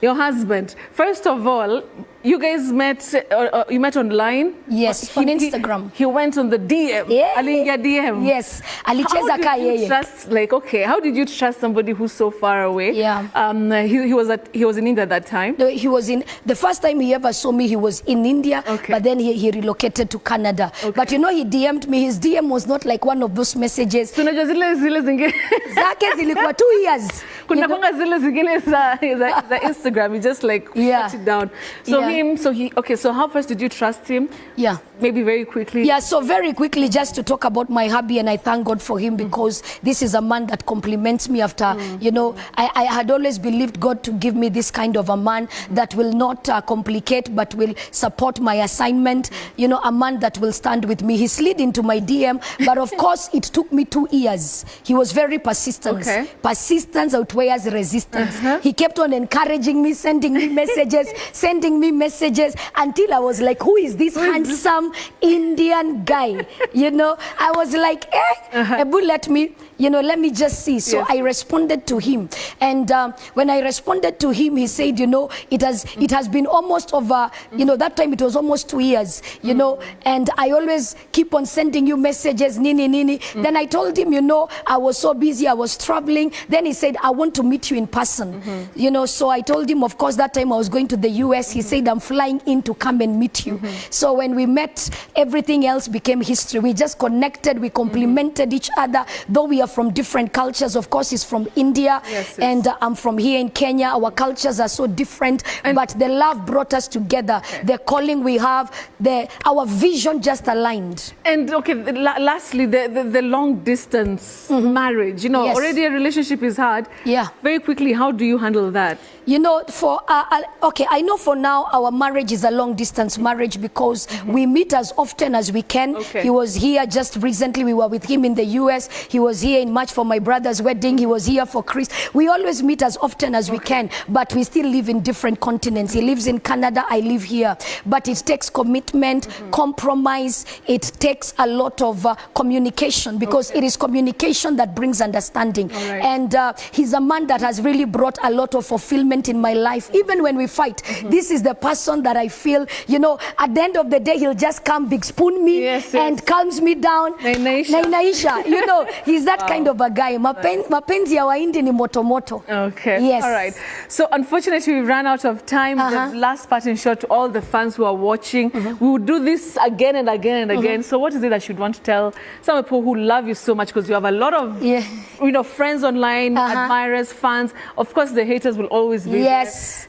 Your husband, first of all, you guys met, you met online? Yes, on Instagram. He went on the DM. Yeah. Aliingia DM. Yes, alicheza ka yeye. Trust, like, okay, how did you trust somebody who's so far away? Yeah. He was in India at that time? No, he was in, the first time he ever saw me, he was in India, okay. But then he relocated to Canada. Okay. But you know, he DM'd me, his DM was not like one of those messages. Tunajua zile zingine. Zake zilikuwa 2 years. Kuna konga zile zingine za Instagram, you just like shut it down. So okay, so how first did you trust him? Yeah. Maybe very quickly. Yeah, so very quickly, just to talk about my hubby, and I thank God for him because this is a man that compliments me after, you know, I had always believed God to give me this kind of a man that will not complicate, but will support my assignment, you know, a man that will stand with me. He slid into my DM, but of course, it took me 2 years. He was very persistent. Okay. Persistence outweighs resistance. He kept on encouraging me, sending me messages, until I was like, who is this handsome Indian guy? You know, I was like, Ebu, let me just see. So yes. I responded to him, and when I responded to him, he said, you know, it has been almost over, you know, that time it was almost 2 years, you know, and I always keep on sending you messages, nini. Then I told him, you know, I was so busy, I was traveling. Then he said, I want to meet you in person, you know. So I told him, of course, that time I was going to the US. He said, I'm flying in to come and meet you. So when we met, everything else became history. We just connected, we complimented each other, though we are from different cultures. Of course, he's from India, and I'm from here in Kenya. Our cultures are so different, but the love brought us together. The calling we have, our vision just aligned. And okay, lastly, the long distance marriage, you know, already a relationship is hard. Yeah. Very quickly, how do you handle that? You know, for okay, I know for now our marriage is a long distance marriage because we meet as often as we can. Okay. He was here just recently. We were with him in the US. He was here in March for my brother's wedding. He was here for Chris. We always meet as often as we can, but we still live in different continents. He lives in Canada. I live here. But it takes commitment, compromise. It takes a lot of communication because it is communication that brings understanding. Right. And he's a man that has really brought a lot of fulfillment in my life. Even when we fight, this is the person that I feel, you know, at the end of the day, he'll just come big spoon me and calms me down. Naisha. You know, he's that kind of a guy. Mapenzi ya Wahindi ni moto moto. Okay. Yes. All right. So unfortunately, we ran out of time. The last part in short to all the fans who are watching. We will do this again and again and again. So what is it that you'd want to tell some people who love you so much, because you have a lot of you know, friends online, admirers, fans. Of course, the haters will always be there.